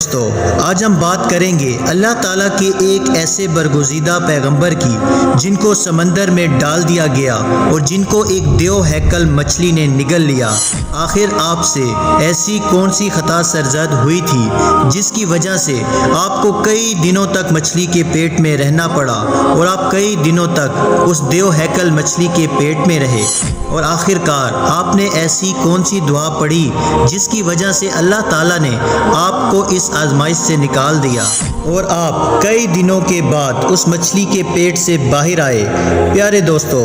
دوستو آج ہم بات کریں گے اللہ تعالیٰ کے ایک ایسے برگزیدہ پیغمبر کی جن کو سمندر میں ڈال دیا گیا اور جن کو ایک دیو ہیکل مچھلی نے نگل لیا۔ آخر آپ سے ایسی کون سی خطا سرزد ہوئی تھی جس کی وجہ سے آپ کو کئی دنوں تک مچھلی کے پیٹ میں رہنا پڑا اور آپ کئی دنوں تک اس دیو ہیکل مچھلی کے پیٹ میں رہے، اور آخر کار آپ نے ایسی کون سی دعا پڑھی جس کی وجہ سے اللہ تعالیٰ نے آپ کو اس آزمائش سے نکال دیا اور آپ کئی دنوں کے بعد اس مچھلی کے پیٹ سے باہر آئے۔ پیارے دوستو،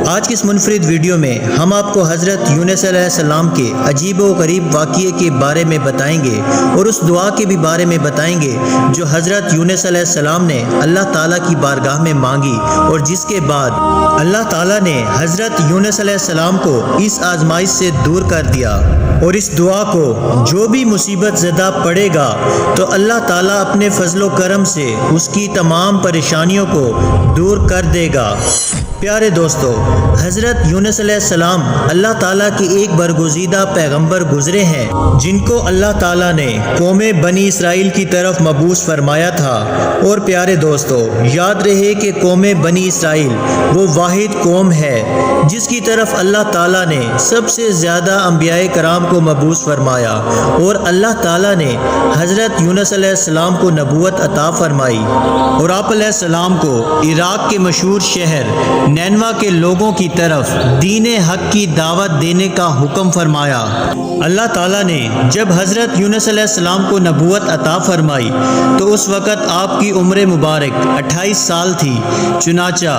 آج کی اس منفرد ویڈیو میں ہم آپ کو حضرت یونس علیہ السلام کے عجیب و غریب واقعے کے بارے میں بتائیں گے اور اس دعا کے بھی بارے میں بتائیں گے جو حضرت یونس علیہ السلام نے اللہ تعالیٰ کی بارگاہ میں مانگی اور جس کے بعد اللہ تعالیٰ نے حضرت یونس علیہ السلام کو اس آزمائش سے دور کر دیا، اور اس دعا کو جو بھی مصیبت زدہ پڑے گا تو اللہ تعالیٰ اپنے فضل و کرم سے اس کی تمام پریشانیوں کو دور کر دے گا۔ پیارے دوستو، حضرت یونس علیہ السلام اللہ تعالیٰ کے ایک برگزیدہ پیغمبر گزرے ہیں جن کو اللہ تعالیٰ نے قوم بنی اسرائیل کی طرف مبعوث فرمایا تھا۔ اور پیارے دوستو، یاد رہے کہ قوم بنی اسرائیل وہ واحد قوم ہے جس کی طرف اللہ تعالیٰ نے سب سے زیادہ انبیاء کرام کو مبعوث فرمایا، اور اللہ تعالیٰ نے حضرت یونس علیہ السلام کو نبوت عطا فرمائی اور آپ علیہ السلام کو عراق کے مشہور شہر نینوا کے لوگوں کی طرف دین حق کی دعوت دینے کا حکم فرمایا۔ اللہ تعالیٰ نے جب حضرت یونس علیہ السلام کو نبوت عطا فرمائی تو اس وقت آپ کی عمر مبارک 28 سال تھی۔ چنانچہ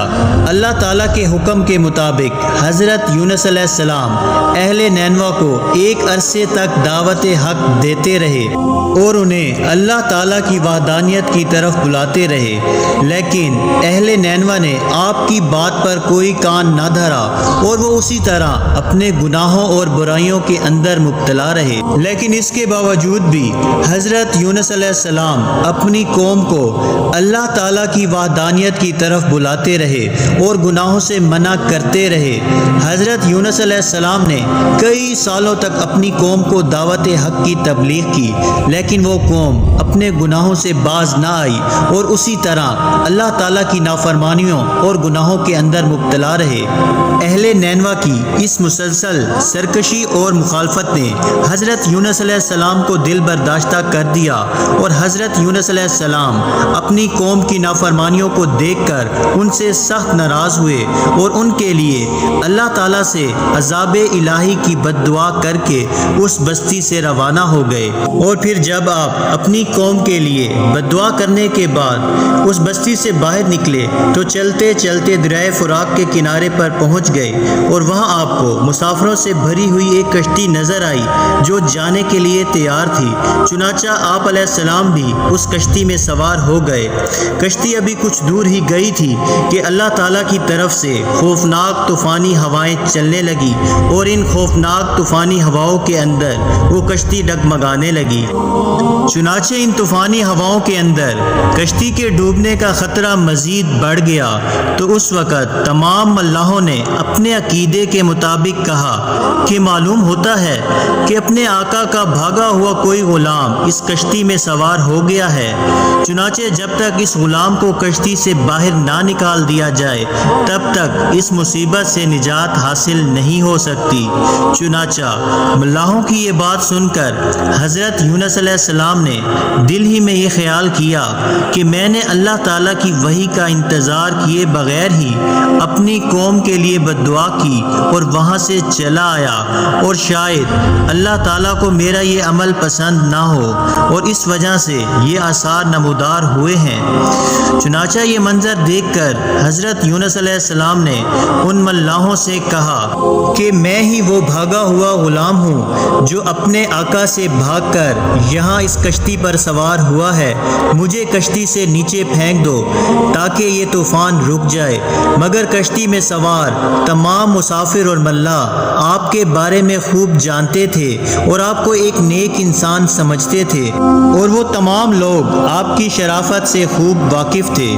اللہ تعالیٰ کے حکم کے مطابق حضرت یونس علیہ السلام اہل نینوا کو ایک عرصے تک دعوت حق دیتے رہے اور انہیں اللہ تعالیٰ کی وحدانیت کی طرف بلاتے رہے، لیکن اہل نینوا نے آپ کی بات پر کوئی کان نہ دھرا اور وہ اسی طرح اپنے گناہوں اور برائیوں کے اندر مبتلا رہے۔ لیکن اس کے باوجود بھی حضرت یونس علیہ السلام اپنی قوم کو اللہ تعالیٰ کی وحدانیت کی طرف بلاتے رہے اور گناہوں سے منع کرتے رہے۔ حضرت یونس علیہ السلام نے کئی سالوں تک اپنی قوم کو دعوت حق کی تبلیغ کی، لیکن وہ قوم اپنے گناہوں سے باز نہ آئی اور اسی طرح اللہ تعالیٰ کی نافرمانیوں اور گناہوں کے اندر مبتلا رہے۔ اہل نینوا کی اس مسلسل سرکشی اور مخالفت نے حضرت یونس علیہ السلام کو دل برداشتہ کر دیا، اور حضرت یونس علیہ السلام اپنی قوم کی نافرمانیوں کو دیکھ کر ان سے سخت ناراض ہوئے اور ان کے لیے اللہ تعالیٰ سے عذاب الہی کی بد دعا کر کے اس بستی سے روانہ ہو گئے۔ اور پھر جب آپ اپنی قوم کے لیے بد دعا کرنے کے بعد اس بستی سے باہر نکلے تو چلتے چلتے دریائے فرات کے کنارے پر پہنچ گئے، اور وہاں آپ کو مسافروں سے بھری ہوئی ایک کشتی نظر آئی جو جانے کے لیے تیار تھی۔ چنانچہ آپ علیہ السلام بھی اس کشتی میں سوار ہو گئے۔ کشتی ابھی کچھ دور ہی گئی تھی کہ اللہ تعالیٰ کی طرف سے خوفناک طوفانی ہوائیں چلنے لگی، اور ان خوفناک طوفانی ہواؤں کے اندر وہ کشتی ڈگمگانے لگی۔ چنانچہ ان طوفانی ہواؤں کے اندر کشتی کے ڈوبنے کا خطرہ مزید بڑھ گیا، تو اس وقت تمام ملاحوں نے اپنے عقیدے کے مطابق کہا کہ معلوم ہوتا ہے کہ اپنے آقا کا بھاگا ہوا کوئی غلام اس کشتی میں سوار ہو گیا ہے۔ چنانچہ جب تک اس غلام کو کشتی سے باہر نہ نکال دیا جائے تب تک اس مصیبت سے نجات حاصل نہیں ہو سکتی۔ چنانچہ ملاحوں کی یہ بات سن کر حضرت یونس علیہ السلام نے دل ہی میں یہ خیال کیا کہ میں نے اللہ تعالیٰ کی وحی کا انتظار کیے بغیر ہی اپنی قوم کے لیے بد دعا کی اور وہاں سے چلا آیا، اور شاید اللہ تعالیٰ کو میرا یہ عمل پسند نہ ہو اور اس وجہ سے یہ آثار نمودار ہوئے ہیں۔ چنانچہ یہ منظر دیکھ کر حضرت یونس علیہ السلام نے ان ملاحوں سے کہا کہ میں ہی وہ بھاگا ہوا غلام ہوں جو اپنے آقا سے بھاگ کر یہاں اس کشتی پر سوار ہوا ہے۔ مجھے کشتی سے نیچے پھینک دو تاکہ یہ طوفان رک جائے۔ مگر کشتی میں سوار تمام مسافر اور ملاح آپ کے بارے میں خوب جانتے تھے اور آپ کو ایک نیک انسان سمجھتے تھے، اور وہ تمام لوگ آپ کی شرافت سے خوب واقف تھے۔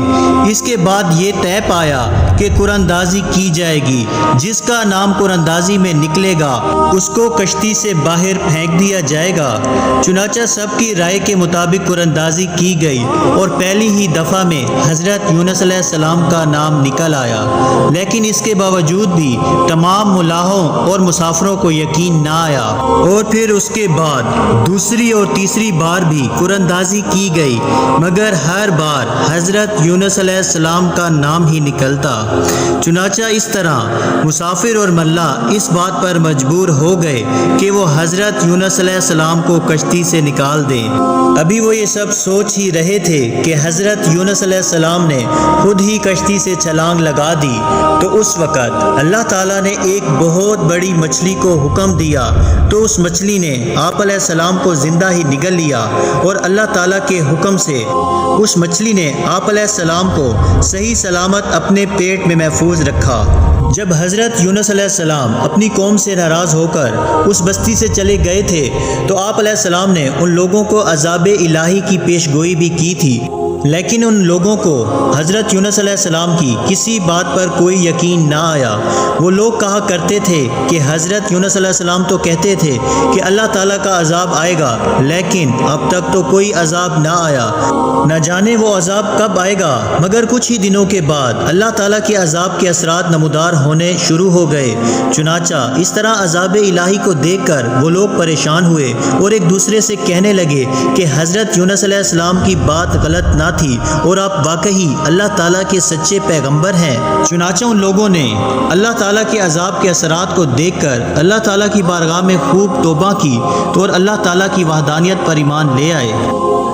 اس کے بعد یہ طے پایا کہ قرآن اندازی کی جائے گی، جس کا نام قرآن اندازی میں نکلے گا اس کو کشتی سے باہر پھینک دیا جائے گا۔ چنانچہ سب کی رائے کے مطابق قراندازی کی گئی اور پہلی ہی دفعہ میں حضرت یونس علیہ السلام کا نام نکل آیا، لیکن اس کے باوجود بھی تمام ملاحوں اور مسافروں کو یقین نہ آیا، اور پھر اس کے بعد دوسری اور تیسری بار بھی قراندازی کی گئی، مگر ہر بار حضرت یونس علیہ السلام کا نام ہی نکلتا۔ چنانچہ اس طرح مسافر اور ملاح اس بات پر مجبور ہو گئے کہ وہ حضرت یونس علیہ السلام کو کشتی سے نکال دیں۔ ابھی وہ یہ سب سوچ ہی رہے تھے کہ حضرت یونس علیہ السلام نے خود ہی کشتی سے چھلانگ لگا دی، تو اس وقت اللہ تعالیٰ نے ایک بہت بڑی مچھلی کو حکم دیا، تو اس مچھلی نے آپ علیہ السلام کو زندہ ہی نگل لیا، اور اللہ تعالیٰ کے حکم سے اس مچھلی نے آپ علیہ السلام کو صحیح سلامت اپنے پیٹ میں محفوظ رکھا۔ جب حضرت یونس علیہ السلام اپنی قوم سے ناراض ہو کر اس بستی سے چلے گئے تھے، تو آپ علیہ السلام نے ان لوگوں کو عذاب الہی کی پیش گوئی بھی کی تھی، لیکن ان لوگوں کو حضرت یونس علیہ السلام کی کسی بات پر کوئی یقین نہ آیا۔ وہ لوگ کہا کرتے تھے کہ حضرت یونس علیہ السلام تو کہتے تھے کہ اللہ تعالیٰ کا عذاب آئے گا، لیکن اب تک تو کوئی عذاب نہ آیا، نہ جانے وہ عذاب کب آئے گا۔ مگر کچھ ہی دنوں کے بعد اللہ تعالیٰ کے عذاب کے اثرات نمودار ہونے شروع ہو گئے۔ چنانچہ اس طرح عذاب الہی کو دیکھ کر وہ لوگ پریشان ہوئے اور ایک دوسرے سے کہنے لگے کہ حضرت یونس علیہ السلام کی بات غلط نہ تھی اور آپ واقعی اللہ تعالیٰ کے سچے پیغمبر ہیں۔ چنانچہ ان لوگوں نے اللہ تعالیٰ کے عذاب کے اثرات کو دیکھ کر اللہ تعالیٰ کی بارگاہ میں خوب توبہ کی اور اللہ تعالیٰ کی وحدانیت پر ایمان لے آئے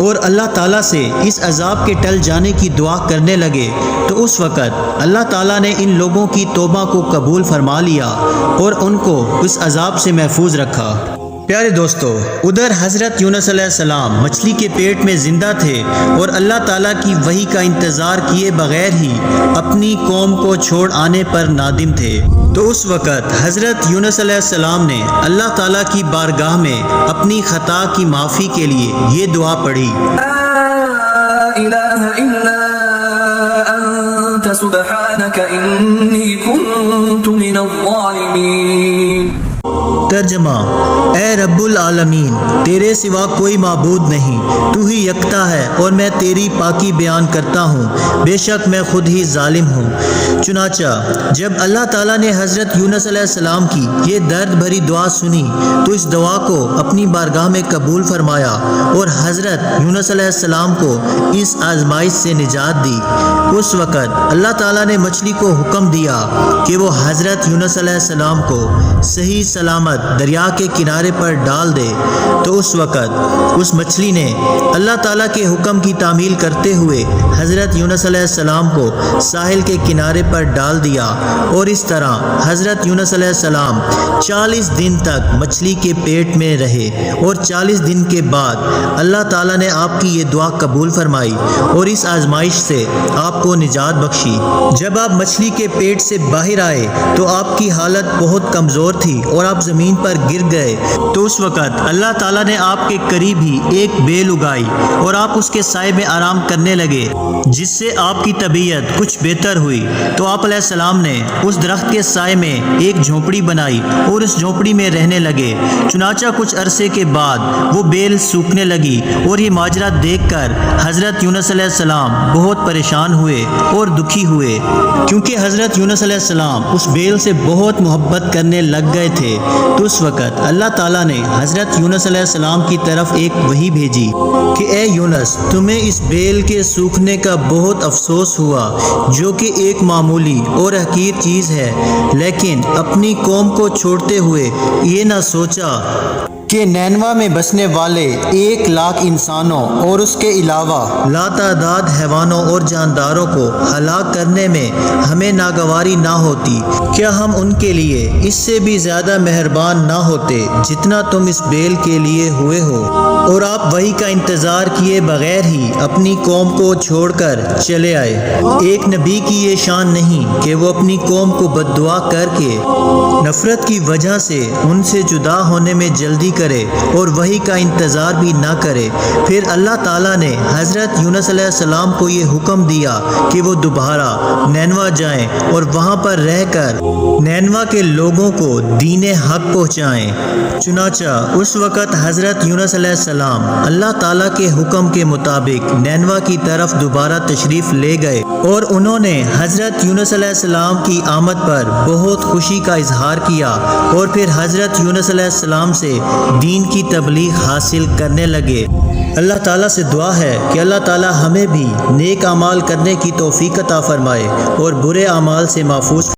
اور اللہ تعالیٰ سے اس عذاب کے ٹل جانے کی دعا کرنے لگے۔ تو اس وقت اللہ تعالیٰ نے ان لوگوں کی توبہ کو قبول فرما لیا اور ان کو اس عذاب سے محفوظ رکھا۔ پیارے دوستو، ادھر حضرت یونس علیہ السلام مچھلی کے پیٹ میں زندہ تھے اور اللہ تعالیٰ کی وحی کا انتظار کیے بغیر ہی اپنی قوم کو چھوڑ آنے پر نادم تھے۔ تو اس وقت حضرت یونس علیہ السلام نے اللہ تعالیٰ کی بارگاہ میں اپنی خطا کی معافی کے لیے یہ دعا پڑھی: لا الہ الا انت سبحانک انی کنت من الظالمین۔ ترجمہ: اے رب العالمین، تیرے سوا کوئی معبود نہیں، تو ہی یکتا ہے اور میں تیری پاکی بیان کرتا ہوں، بے شک میں خود ہی ظالم ہوں۔ چنانچہ جب اللہ تعالیٰ نے حضرت یونس علیہ السلام کی یہ درد بھری دعا سنی تو اس دعا کو اپنی بارگاہ میں قبول فرمایا اور حضرت یونس علیہ السلام کو اس آزمائش سے نجات دی۔ اس وقت اللہ تعالیٰ نے مچھلی کو حکم دیا کہ وہ حضرت یونس علیہ السلام کو صحیح سلامت دریا کے کنارے پر ڈال دے۔ تو اس وقت اس مچھلی نے اللہ تعالیٰ کے حکم کی تعمیل کرتے ہوئے حضرت یونس علیہ السلام کو ساحل کے کنارے پر ڈال دیا، اور اس طرح حضرت یونس علیہ السلام 40 دن تک مچھلی کے پیٹ میں رہے، اور 40 دن کے بعد اللہ تعالیٰ نے آپ کی یہ دعا قبول فرمائی اور اس آزمائش سے آپ کو نجات بخشی۔ جب آپ مچھلی کے پیٹ سے باہر آئے تو آپ کی حالت بہت کمزور تھی اور آپ زمین پر گر گئے۔ تو اس وقت اللہ تعالیٰ نے آپ کے قریب ہی ایک بیل اگائی اور آپ اس کے سائے میں آرام کرنے لگے، جس سے آپ کی طبیعت کچھ بہتر ہوئی۔ تو آپ علیہ السلام نے اس درخت کے سائے میں ایک جھونپڑی بنائی اور اس جھونپڑی میں رہنے لگے۔ چنانچہ کچھ عرصے کے بعد وہ بیل سوکھنے لگی، اور یہ ماجرا دیکھ کر حضرت یونس علیہ السلام بہت پریشان ہوئے اور دکھی ہوئے، کیونکہ حضرت یونس علیہ السلام اس بیل سے بہت محبت کرنے لگ گئے تھے۔ تو اس وقت اللہ تعالیٰ نے حضرت یونس علیہ السلام کی طرف ایک وحی بھیجی کہ اے یونس، تمہیں اس بیل کے سوکھنے کا بہت افسوس ہوا، جو کہ ایک معمولی اور حقیر چیز ہے، لیکن اپنی قوم کو چھوڑتے ہوئے یہ نہ سوچا کہ نینوا میں بسنے والے 1,00,000 انسانوں اور اس کے علاوہ لاتعداد حیوانوں اور جانداروں کو ہلاک کرنے میں ہمیں ناگواری نہ ہوتی۔ کیا ہم ان کے لیے اس سے بھی زیادہ مہربان نہ ہوتے جتنا تم اس بیل کے لیے ہوئے ہو؟ اور آپ وحی کا انتظار کیے بغیر ہی اپنی قوم کو چھوڑ کر چلے آئے۔ ایک نبی کی یہ شان نہیں کہ وہ اپنی قوم کو بد دعا کر کے نفرت کی وجہ سے ان سے جدا ہونے میں جلدی کرے اور وحی کا انتظار بھی نہ کرے۔ پھر اللہ تعالیٰ نے حضرت یونس علیہ السلام کو یہ حکم دیا کہ وہ دوبارہ نینوا جائیں اور وہاں پر رہ کر نینوا کے لوگوں کو دین حق پہنچائیں۔ چنانچہ اس وقت حضرت یونس علیہ السلام السلام اللہ تعالیٰ کے حکم کے مطابق نینوا کی طرف دوبارہ تشریف لے گئے اور انہوں نے حضرت یونس علیہ السلام کی آمد پر بہت خوشی کا اظہار کیا اور پھر حضرت یونس علیہ السلام سے دین کی تبلیغ حاصل کرنے لگے۔ اللہ تعالیٰ سے دعا ہے کہ اللہ تعالیٰ ہمیں بھی نیک اعمال کرنے کی توفیق عطا فرمائے اور برے اعمال سے محفوظ